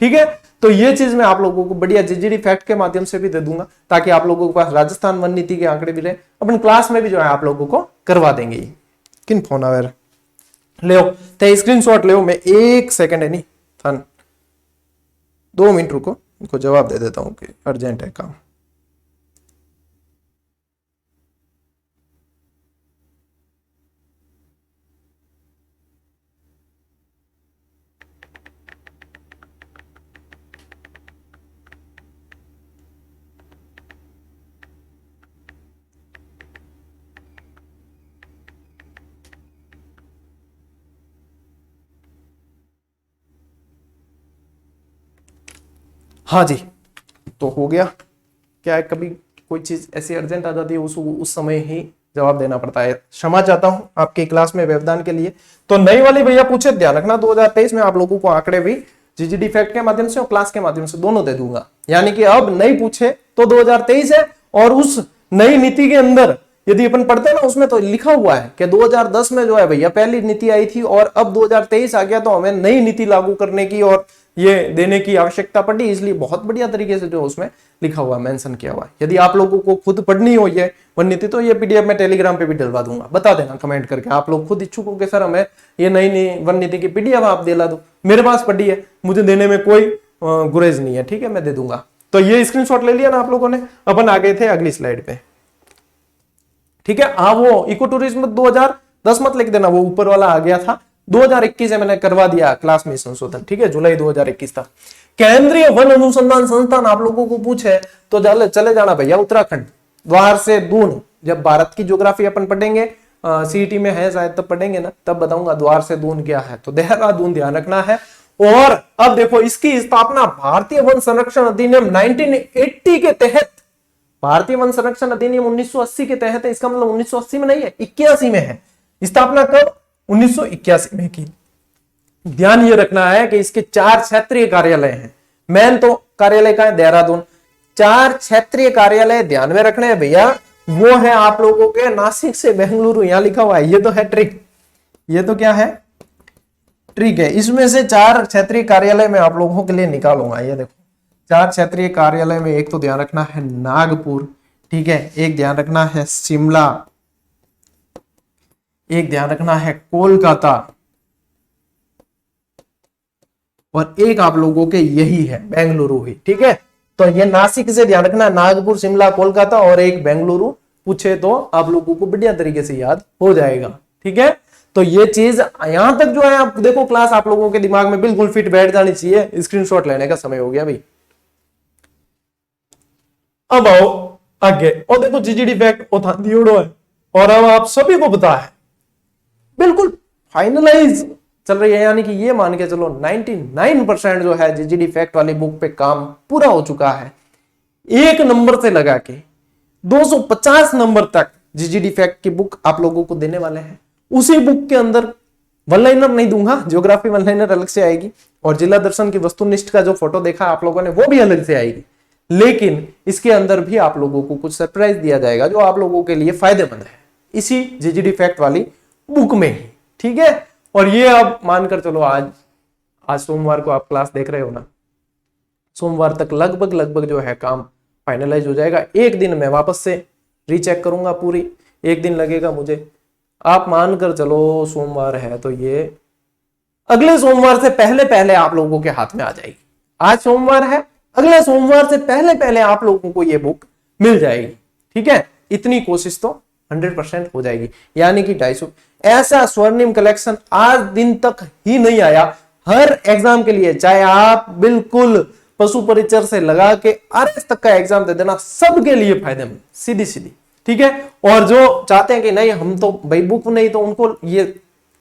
ठीक है। तो ये चीज मैं आप लोगों को बढ़िया जीजीडी फैक्ट के माध्यम से भी दे दूंगा, ताकि आप लोगों के पास राजस्थान वन नीति के आंकड़े भी रहे। अपन क्लास में भी जो है आप लोगों को करवा देंगे। किन फोन आवे ले ते स्क्रीनशॉट ले, मैं 1 सेकंड है नहीं थान 2 मिनट रुको, इनको जवाब दे देता हूं कि अर्जेंट है काम। हाँ जी, तो हो गया। क्या है, कभी कोई चीज ऐसी अर्जेंट आ जाती है, उस समय ही जवाब देना पड़ता है। क्षमा चाहता हूं आपकी क्लास में व्यवधान के लिए। तो नई वाली भैया पूछे, ध्यान रखना 2023 में आप लोगों को आंकड़े भी जीजीडी फैक्ट के माध्यम से और क्लास के माध्यम से दोनों दे दूंगा। यानी कि अब नई पूछे तो 2023 है, और उस नई नीति के अंदर यदि अपन पढ़ते हैं ना, उसमें तो लिखा हुआ है कि 2010 में जो है भैया पहली नीति आई थी, और अब 2023 आ गया, तो हमें नई नीति लागू करने की और ये देने की आवश्यकता पड़ी, इसलिए बहुत बढ़िया तरीके से जो उसमें लिखा हुआ मेंशन किया हुआ है। यदि आप लोगों को खुद पढ़नी हो ये वन नीति तो ये पीडीएफ में टेलीग्राम पे भी डलवा दूंगा, बता देना कमेंट करके। आप लोग खुद इच्छुक हो कि सर हमें ये नई नई वन नीति की पीडीएफ आप दिला दो, मेरे पास पड़ी है, मुझे देने में कोई गुरेज नहीं है, ठीक है, मैं दे दूंगा। तो ये स्क्रीनशॉट ले लिया ना आप लोगों ने। अपन आ गए थे अगली स्लाइड पे, ठीक है। वो इको टूरिज्म 2010 मत लिख देना, वो ऊपर वाला आ गया था। 2021 से मैंने करवा दिया क्लास में संशोधन, ठीक है, जुलाई 2021 था। केंद्रीय वन अनुसंधान संस्थान आप लोगों को पूछे तो चले जाना भैया उत्तराखंड, द्वार से दून। जब भारत की ज्योग्राफी अपन पढ़ेंगे, सीईटी में है शायद, तब पढ़ेंगे ना, तब बताऊंगा द्वार से दून क्या है। तो देहरादून ध्यान रखना है। और अब देखो इसकी स्थापना भारतीय वन संरक्षण अधिनियम 1980 के तहत, भारतीय वन संरक्षण अधिनियम 1980 के तहत है। इसका मतलब 1980 में नहीं है, 81 में है। स्थापना कब? 1981 में की। ध्यान ये रखना है कि इसके 4 क्षेत्रीय कार्यालय हैं। मेन तो कार्यालय का है देहरादून, 4 क्षेत्रीय कार्यालय ध्यान में रखने हैं भैया। वो है आप लोगों के नासिक से बेंगलुरु, यहां लिखा हुआ है। ये तो है ट्रिक, ये तो क्या है, ट्रिक है। इसमें से 4 क्षेत्रीय कार्यालय मैं आप लोगों के लिए निकालूंगा। ये देखो 4 क्षेत्रीय कार्यालय में एक तो ध्यान रखना है नागपुर, ठीक है, एक ध्यान रखना है शिमला, एक ध्यान रखना है कोलकाता, और एक आप लोगों के यही है बेंगलुरु ही, ठीक है। तो ये नासिक से ध्यान रखना, नागपुर, शिमला, कोलकाता और एक बेंगलुरु। पूछे तो आप लोगों को बढ़िया तरीके से याद हो जाएगा, ठीक है। तो ये चीज यहां तक जो है आप देखो, क्लास आप लोगों के दिमाग में बिल्कुल फिट बैठ जानी चाहिए। स्क्रीनशॉट लेने का समय हो गया भाई। अब आओ आगे, और देखो जीजीडी फैक्ट है, और अब आप सभी को पता है, बिल्कुल फाइनलाइज चल रही है, यानी कि ये मान के चलो 99% जो है जीजीडी फैक्ट वाली बुक पे काम पूरा हो चुका है। 1 नंबर से लगा के 250 नंबर तक जीजीडी फैक्ट की बुक आप लोगों को देने वाले हैं। उसी बुक के अंदर वन लाइनर नहीं दूंगा, ज्योग्राफी वन लाइनर अलग से आएगी, और जिला दर्शन की वस्तुनिष्ठ का जो फोटो देखा आप लोगों ने वो भी अलग से आएगी। लेकिन इसके अंदर भी आप लोगों को कुछ सरप्राइज दिया जाएगा जो आप लोगों के लिए फायदेमंद है, इसी जीजीडी फैक्ट वाली बुक में ही, ठीक है। और ये आप मानकर चलो, आज सोमवार को आप क्लास देख रहे हो ना, सोमवार तक लगभग जो है काम फाइनलाइज हो जाएगा। एक दिन में वापस से रीचेक करूंगा पूरी, एक दिन लगेगा मुझे। आप मानकर चलो सोमवार है तो ये अगले सोमवार से पहले आप लोगों के हाथ में आ जाएगी। आज सोमवार है, अगले सोमवार से पहले आप लोगों को ये बुक मिल जाएगी, ठीक है। इतनी कोशिश तो 100% हो जाएगी, यानी कि 250। ऐसा स्वर्णिम कलेक्शन आज दिन तक ही नहीं आया। हर एग्जाम के लिए, चाहे आप बिल्कुल पशु परिचर से लगा के आरएस तक का एग्जाम दे देना, सबके लिए फायदेमंद, सीधी, ठीक है। और जो चाहते हैं कि नहीं हम तो भाई बुक नहीं, तो उनको ये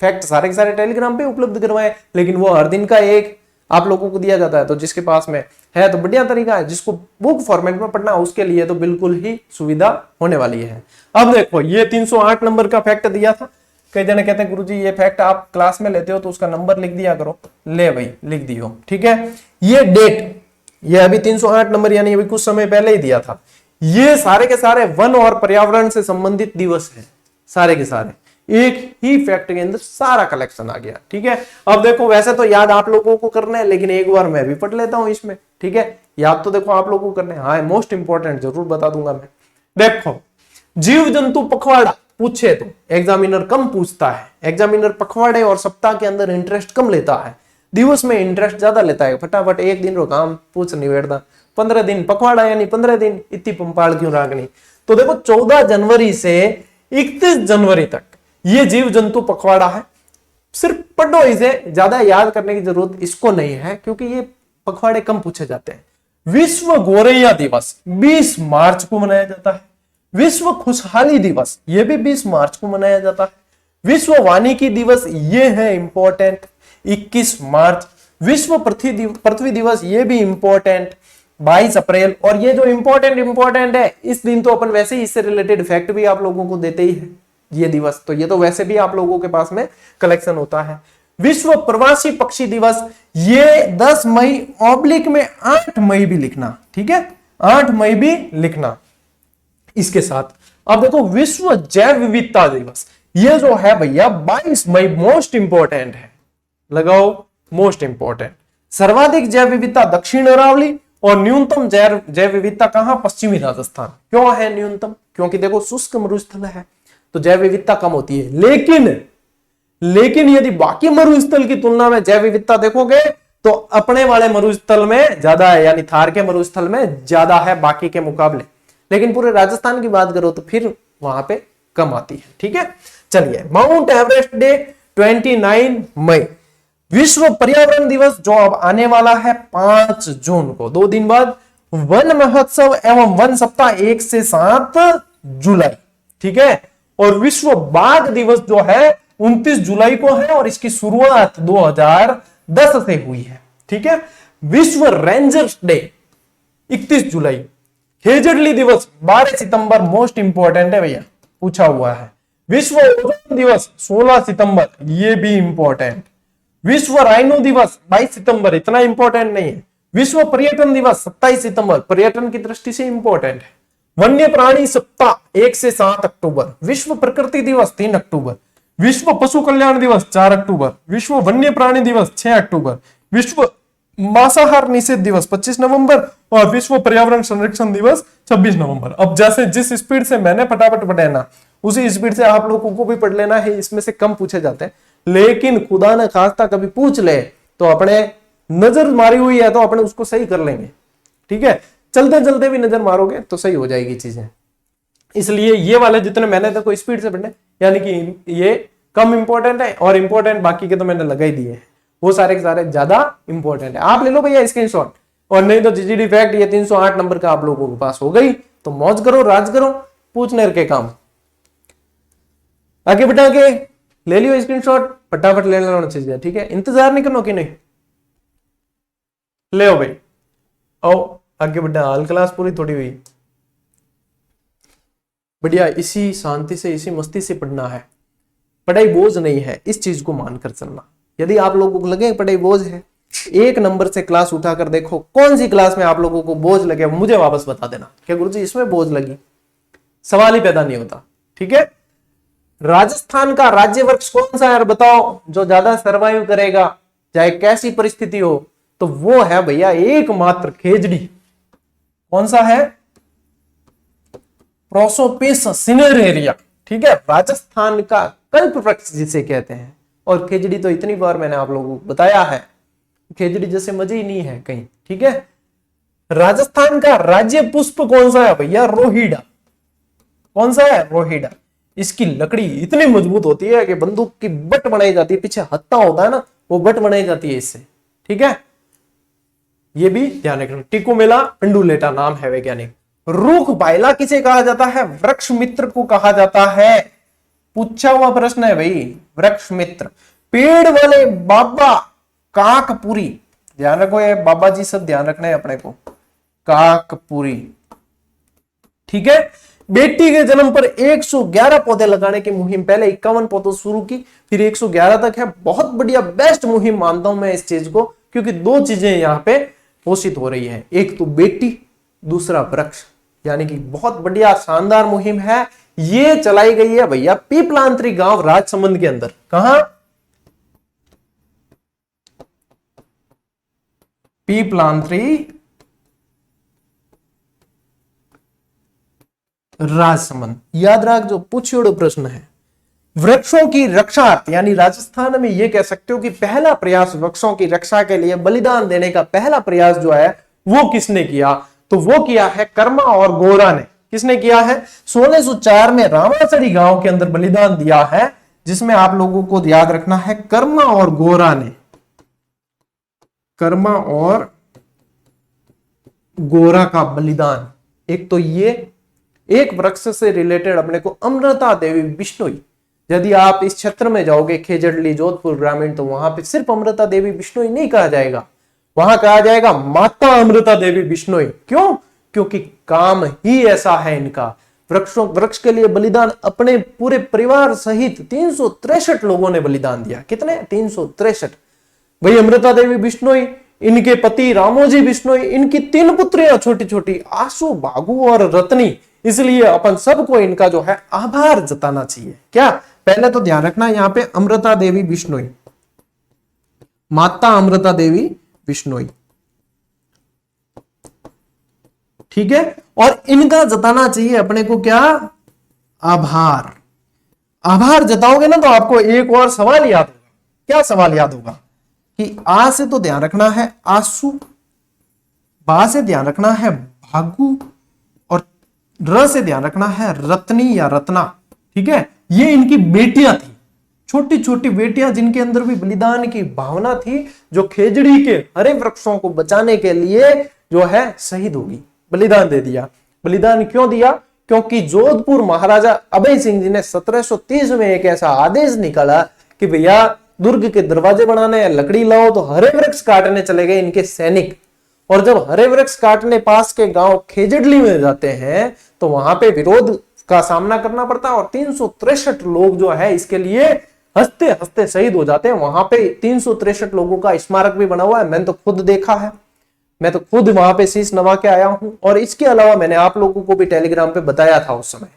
फैक्ट सारे के सारे टेलीग्राम पे उपलब्ध करवाए, लेकिन वो हर दिन का एक आप लोगों को दिया जाता है। तो जिसके पास में है तो बढ़िया तरीका है, जिसको बुक फॉर्मेट में पढ़ना उसके लिए तो बिल्कुल ही सुविधा होने वाली है। अब देखो ये 308 नंबर का फैक्ट दिया था। कई जने कहते हैं गुरुजी ये फैक्ट आप क्लास में लेते हो तो उसका नंबर लिख दिया करो। ले भाई लिख दियो, ठीक है। ये डेट, ये अभी 308 नंबर यानी अभी कुछ समय पहले ही दिया था। ये सारे के सारे वन और पर्यावरण से संबंधित दिवस है, सारे के सारे एक ही फैक्ट के अंदर सारा कलेक्शन आ गया, ठीक है। अब देखो वैसे तो याद आप लोगों को करना है, लेकिन एक बार मैं भी पढ़ लेता हूं इसमें, ठीक है। याद तो देखो आप लोगों को करना है, हाँ मोस्ट इंपॉर्टेंट जरूर बता दूंगा मैं। देखो जीव जंतु पखवाड़ा पूछे तो एग्जामिनर कम पूछता है। एग्जामिनर पखवाड़े और सप्ताह के अंदर इंटरेस्ट कम लेता है, दिवस में इंटरेस्ट ज्यादा लेता है। फटाफट एक दिन रो काम पूछ निवेड़ता, 15 दिन पखवाड़ा यानी 15 दिन, इतनी पंपाड़ क्यों रागनी। तो देखो 14 जनवरी से 31 जनवरी तक ये जीव जंतु पखवाड़ा है। सिर्फ पढ़ो इसे, ज्यादा याद करने की जरूरत इसको नहीं है, क्योंकि ये पखवाड़े कम पूछे जाते हैं। विश्व गोरैया दिवस 20 मार्च को मनाया जाता है। विश्व खुशहाली दिवस ये भी 20 मार्च को मनाया जाता है। विश्व वानिकी दिवस ये है इंपॉर्टेंट, 21 मार्च। विश्व पृथ्वी दिवस ये भी इंपॉर्टेंट, 22 अप्रैल। और ये जो इंपॉर्टेंट है, इस दिन तो अपन वैसे ही इससे रिलेटेड फैक्ट भी आप लोगों को देते ही है ये दिवस, तो ये तो वैसे भी आप लोगों के पास में कलेक्शन होता है। विश्व प्रवासी पक्षी दिवस ये 10 मई ऑब्लिक में 8 मई भी लिखना, ठीक है, 8 मई भी लिखना इसके साथ। अब देखो विश्व जैव विविधता दिवस ये जो है भैया 22 मई, मोस्ट इंपॉर्टेंट है, लगाओ मोस्ट इंपॉर्टेंट। सर्वाधिक जैव विविधता दक्षिण अरावली और न्यूनतम जैव विविधता कहां? पश्चिमी राजस्थान। क्यों है न्यूनतम? क्योंकि देखो शुष्क मरुस्थल है तो जैव विविधता कम होती है। लेकिन यदि बाकी मरुस्थल की तुलना में जैव विविधता देखोगे तो अपने वाले मरुस्थल में ज्यादा है, यानी थार के मरुस्थल में ज्यादा है बाकी के मुकाबले। लेकिन पूरे राजस्थान की बात करो तो फिर वहां पे कम आती है। ठीक है, चलिए माउंट एवरेस्ट डे 29 मई। विश्व पर्यावरण दिवस जो अब आने वाला है 5 जून को, 2 दिन बाद। वन महोत्सव एवं वन सप्ताह 1 से 7 जुलाई। ठीक है, और विश्व बाघ दिवस जो है 29 जुलाई को है और इसकी शुरुआत 2010 से हुई है। ठीक है, विश्व रेंजर्स डे 31 जुलाई। खेजड़ली दिवस 12 सितंबर, मोस्ट इंपॉर्टेंट है भैया, पूछा हुआ है। विश्व ओजोन दिवस 16 सितंबर, ये भी इंपॉर्टेंट। विश्व राइनो दिवस 22 सितंबर, इतना इंपॉर्टेंट नहीं है। विश्व पर्यटन दिवस 27 सितंबर, पर्यटन की दृष्टि से इंपॉर्टेंट है। वन्य प्राणी सप्ताह 1 से 7 अक्टूबर। विश्व प्रकृति दिवस 3 अक्टूबर। विश्व पशु कल्याण दिवस 4 अक्टूबर। विश्व वन्य प्राणी दिवस 6 अक्टूबर। विश्व मांसाहार निषेध दिवस 25 नवंबर और विश्व पर्यावरण संरक्षण दिवस 26 नवंबर। अब जैसे जिस स्पीड से मैंने फटाफट पढ़ा ना, उसी स्पीड से आप लोगों को भी पढ़ लेना है। इसमें से कम पूछे जाते हैं, लेकिन खुदा न खास्ता कभी पूछ ले तो अपने नजर मारी हुई है तो अपने उसको सही कर लेंगे। ठीक है, चलते चलते भी नजर मारोगे तो सही हो जाएगी चीजें। इसलिए ये वाले जितने मैंने देखो स्पीड से पढ़ने, यानी कि ये कम इंपॉर्टेंट है और इंपॉर्टेंट बाकी के तो मैंने लगा ही दिए हैं, वो सारे के सारे ज्यादा इंपॉर्टेंट है। आप ले लो भैया स्क्रीनशॉट, और नहीं तो जीजीडी फैक्ट ये 308 नंबर का आप लोगों के पास हो गई तो मौज करो, राज करो, पूछने के काम। आगे बढ़ा के ले लियो स्क्रीनशॉट, फटाफट ले लेना चाहिए। ठीक है, इंतजार नहीं करना कि नहीं, ले भाई आओ आगे बढ़ा। हाल क्लास पूरी थोड़ी हुई, बढ़िया इसी शांति से इसी मस्ती से पढ़ना है। पढ़ाई बोझ नहीं है, इस चीज को मानकर चलना। यदि आप लोगों को लगे पढ़ाई बोझ है, 1 नंबर से क्लास उठाकर देखो कौन सी क्लास में आप लोगों को बोझ लगे, मुझे वापस बता देना क्या गुरुजी इसमें बोझ लगी, सवाल ही पैदा नहीं होता। ठीक है, राजस्थान का राज्य वृक्ष कौन सा है बताओ, जो ज्यादा सर्वाइव करेगा चाहे कैसी परिस्थिति हो, तो वो है भैया एकमात्र खेजड़ी। कौन सा है? Prosopis cineraria. ठीक है, राजस्थान का कल्प वृक्ष जिसे कहते हैं। और खेजड़ी तो इतनी बार मैंने आप लोगों को बताया है, खेजड़ी जैसे मजे ही नहीं है कहीं। ठीक है, राजस्थान का राज्य पुष्प कौन सा है भैया? रोहिड़ा। कौन सा है? रोहिड़ा। इसकी लकड़ी इतनी मजबूत होती है कि बंदूक की बट बनाई जाती है, पीछे हत्ता होता है ना, वो बट बनाई जाती है इससे। ठीक है, ये भी ध्यान रखना। टिकोमेला पेंडुलेटा नाम है वैज्ञानिक। रूख बाइला किसे कहा जाता है? वृक्ष मित्र को कहा जाता है। पूछा हुआ प्रश्न है भाई, वृक्ष मित्र। पेड़ वाले बाबा काकपुरी, ध्यान रखो ये बाबा जी सब ध्यान रखना है अपने को, काकपुरी। ठीक है, बेटी के जन्म पर 111 पौधे लगाने की मुहिम, पहले 51 पौधों शुरू की, फिर 111 तक है। बहुत बढ़िया बेस्ट मुहिम मानता हूं मैं इस चीज को, क्योंकि 2 चीजें यहां पे घोषित हो रही है, एक तो बेटी, दूसरा वृक्ष, यानी कि बहुत बढ़िया शानदार मुहिम है। ये चलाई गई है भैया पीपलांतरी गांव राजसमंद के अंदर। कहां? पीपलांतरी राजसमंद। याद रख, जो पूछियोड़ो प्रश्न है। वृक्षों की रक्षा, यानी राजस्थान में ये कह सकते हो कि पहला प्रयास वृक्षों की रक्षा के लिए बलिदान देने का पहला प्रयास जो है वो किसने किया? तो वो किया है कर्मा और गोरा ने। किसने किया है? 1604 में रामासड़ी गांव के अंदर बलिदान दिया है, जिसमें आप लोगों को याद रखना है कर्मा और गोरा ने। कर्मा और गोरा का बलिदान। एक तो ये, एक वृक्ष से रिलेटेड अपने को अमृता देवी बिश्नोई। यदि आप इस क्षेत्र में जाओगे खेजड़ली जोधपुर ग्रामीण, तो वहां पे सिर्फ अमृता देवी बिश्नोई नहीं कहा जाएगा, वहां कहा जाएगा माता अमृता देवी बिश्नोई। क्यों? क्योंकि काम ही ऐसा है इनका। वृक्ष के लिए बलिदान अपने पूरे परिवार सहित 363 लोगों ने बलिदान दिया। कितने? 363। वही अमृता देवी बिश्नोई, इनके पति रामोजी बिश्नोई, इनकी 3 पुत्रियां छोटी छोटी, आशु, भागु और रत्नी। इसलिए अपन सबको इनका जो है आभार जताना चाहिए। क्या? पहले तो ध्यान रखना यहां पे अमृता देवी बिश्नोई, माता अमृता देवी बिश्नोई। ठीक है, और इनका जताना चाहिए अपने को क्या, आभार। आभार जताओगे ना तो आपको एक और सवाल याद होगा। क्या सवाल याद होगा कि आ से तो ध्यान रखना है आंसू, बा से ध्यान रखना है भागू, और र से ध्यान रखना है रत्नी या रत्ना। ठीक है, ये इनकी बेटियां थी, छोटी छोटी बेटियां जिनके अंदर भी बलिदान की भावना थी, जो खेजड़ी के हरे वृक्षों को बचाने के लिए जो है शहीद होगी, बलिदान दे दिया। बलिदान क्यों दिया, क्योंकि जोधपुर महाराजा अभय सिंह जी ने 1730 में एक ऐसा आदेश निकाला कि भैया दुर्ग के दरवाजे बनाने या लकड़ी लाओ, तो हरे वृक्ष काटने चले गए इनके सैनिक। और जब हरे वृक्ष काटने पास के गांव खेजड़ली में जाते हैं तो वहां पे विरोध का सामना करना पड़ता है, और 363 लोग जो है इसके लिए हंसते हंसते शहीद हो जाते हैं। वहां पे 363 लोगों का स्मारक भी बना हुआ है, मैंने तो खुद देखा है, मैं तो खुद वहां पे शीश नवा के आया हूं। और इसके अलावा मैंने आप लोगों को भी टेलीग्राम पे बताया था उस समय।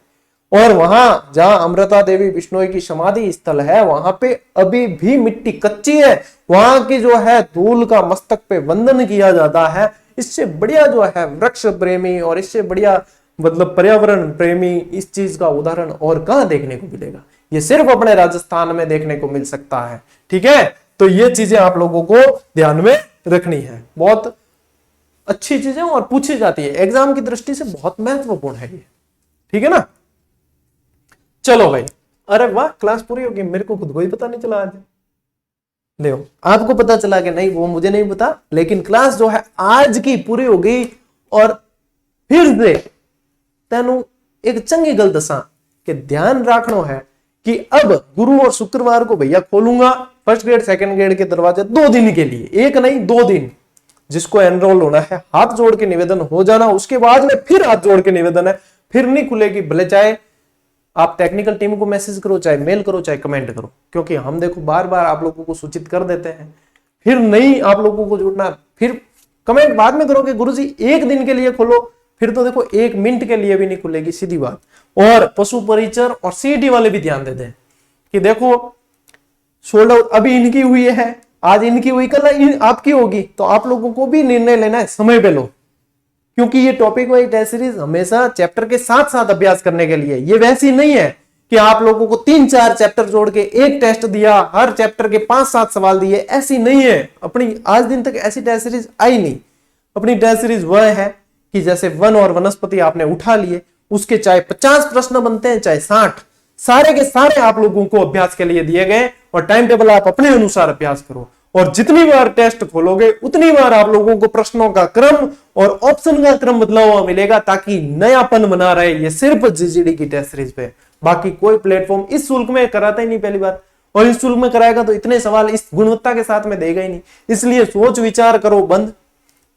और वहां जहां अमृता देवी बिश्नोई की समाधि स्थल है, वहां पे अभी भी मिट्टी कच्ची है, वहां की जो है धूल का मस्तक पे वंदन किया जाता है। इससे बढ़िया जो है वृक्ष प्रेमी और इससे बढ़िया मतलब पर्यावरण प्रेमी इस चीज का उदाहरण और कहां देखने को मिलेगा, ये सिर्फ अपने राजस्थान में देखने को मिल सकता है। ठीक है, तो ये चीजें आप लोगों को ध्यान में रखनी है, बहुत अच्छी चीजें और पूछी जाती है, एग्जाम की दृष्टि से बहुत महत्वपूर्ण है ये। ठीक है ना, चलो भाई, अरे वाह क्लास पूरी होगी, मेरे को खुद को ही पता नहीं चला आज। देखो आपको पता चला कि नहीं वो मुझे नहीं पता, लेकिन क्लास जो है आज की पूरी हो गई। और फिर से तेनू एक चंगी गल दसा कि ध्यान रखना है कि अब गुरु और शुक्रवार को भैया खोलूंगा फर्स्ट ग्रेड सेकंड ग्रेड के दरवाजे 2 दिन के लिए, एक नहीं 2 दिन। जिसको एनरोल होना है हाथ जोड़ के निवेदन हो जाना, उसके बाद में फिर हाथ जोड़ के निवेदन है, फिर नहीं खुलेगी। भले चाहे आप टेक्निकल टीम को मैसेज करो, चाहे मेल करो, चाहे कमेंट करो, क्योंकि हम देखो बार बार आप लोगों को सूचित कर देते हैं। फिर नहीं आप लोगों को जुड़ना, फिर कमेंट बाद में करोगे गुरुजी 1 दिन के लिए खोलो, फिर तो देखो 1 मिनट के लिए भी नहीं खुलेगी, सीधी बात। और पशु परिचर और सीडी वाले भी ध्यान देते हैं कि देखो सोल्ड आउट अभी इनकी हुई है, आज इनकी हुई कल आपकी होगी, तो आप लोगों को भी निर्णय लेना है, समय पे लो। क्योंकि ये टॉपिक वाइज टेस्ट सीरीज हमेशा चैप्टर के साथ साथ अभ्यास करने के लिए, ये वैसी नहीं है कि आप लोगों को 3-4 चैप्टर जोड़ के एक टेस्ट दिया, हर चैप्टर के 5-7 सवाल दिए, ऐसी नहीं है। अपनी आज दिन तक ऐसी टेस्ट सीरीज आई नहीं। अपनी टेस्ट सीरीज वह है कि जैसे वन और वनस्पति आपने उठा लिए, उसके चाहे 50 प्रश्न बनते हैं चाहे 60, सारे के सारे आप लोगों को अभ्यास के लिए दिए गए, और टाइम टेबल आप अपने अनुसार अभ्यास करो। और जितनी बार टेस्ट खोलोगे उतनी बार आप लोगों को प्रश्नों का क्रम और ऑप्शन का क्रम बदला हुआ मिलेगा, ताकि नयापन बना रहे। ये सिर्फ जीजीडी की टेस्ट सीरीज पे, बाकी कोई प्लेटफॉर्म इस शुल्क में कराता ही नहीं पहली बात, और इस शुल्क में कराएगा तो इतने सवाल इस गुणवत्ता के साथ में देगा ही नहीं। इसलिए सोच विचार करो बंद,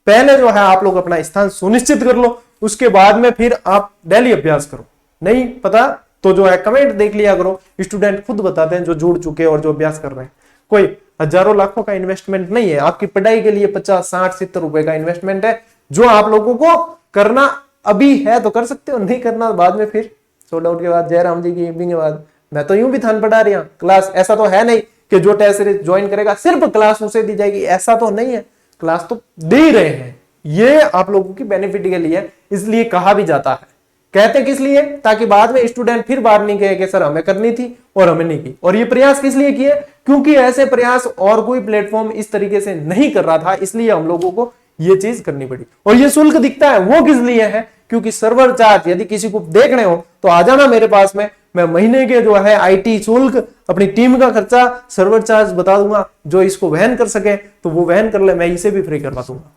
पहले जो है आप लोग अपना स्थान सुनिश्चित कर लो, उसके बाद में फिर आप डेली अभ्यास करो। नहीं पता तो जो है कमेंट देख लिया करो, स्टूडेंट खुद बताते हैं जो जुड़ चुके और जो अभ्यास कर रहे हैं। कोई हजारों लाखों का इन्वेस्टमेंट नहीं है, आपकी पढ़ाई के लिए 50, 60, 70 रुपए का इन्वेस्टमेंट है, जो आप लोगों को करना अभी है तो कर सकते हो, नहीं करना बाद में फिर सोल्ड आउट के बाद, जयराम जी की इवनिंग के बाद। मैं तो यूं भी थान पढ़ा रही हूं क्लास, ऐसा तो है नहीं कि जो टेस्ट सीरीज ज्वाइन करेगा सिर्फ क्लास उसे दी जाएगी, ऐसा तो नहीं है। क्लास तो दे ही रहे हैं, ये आप लोगों की बेनिफिट के लिए, इसलिए कहा भी जाता है। कहते किस लिए, ताकि बाद में स्टूडेंट फिर बात नहीं कहे कि सर हमें करनी थी और हमें नहीं की। और ये प्रयास किस लिए किए, क्योंकि ऐसे प्रयास और कोई प्लेटफॉर्म इस तरीके से नहीं कर रहा था, इसलिए हम लोगों को ये चीज करनी पड़ी। और ये शुल्क दिखता है वो किस लिए है, क्योंकि सर्वर चार्ज यदि किसी को देखने हो तो आ जाना मेरे पास में, मैं महीने के जो है आईटी शुल्क, अपनी टीम का खर्चा, सर्वर चार्ज बता दूंगा। जो इसको वहन कर सके तो वो वहन कर ले, मैं इसे भी फ्री करवा दूंगा।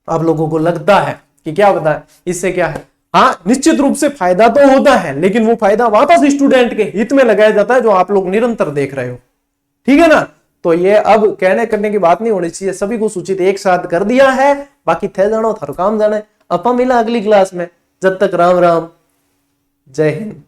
आप लोगों को लगता है कि क्या पता है इससे क्या है, हाँ निश्चित रूप से फायदा तो होता है, लेकिन वो फायदा वापस स्टूडेंट के हित में लगाया जाता है, जो आप लोग निरंतर देख रहे हो। ठीक है ना, तो ये अब कहने करने की बात नहीं होनी चाहिए, सभी को सूचित एक साथ कर दिया है। बाकी थे जानो थारो काम जाने, अपा मिला अगली क्लास में, जब तक राम राम, जय हिंद।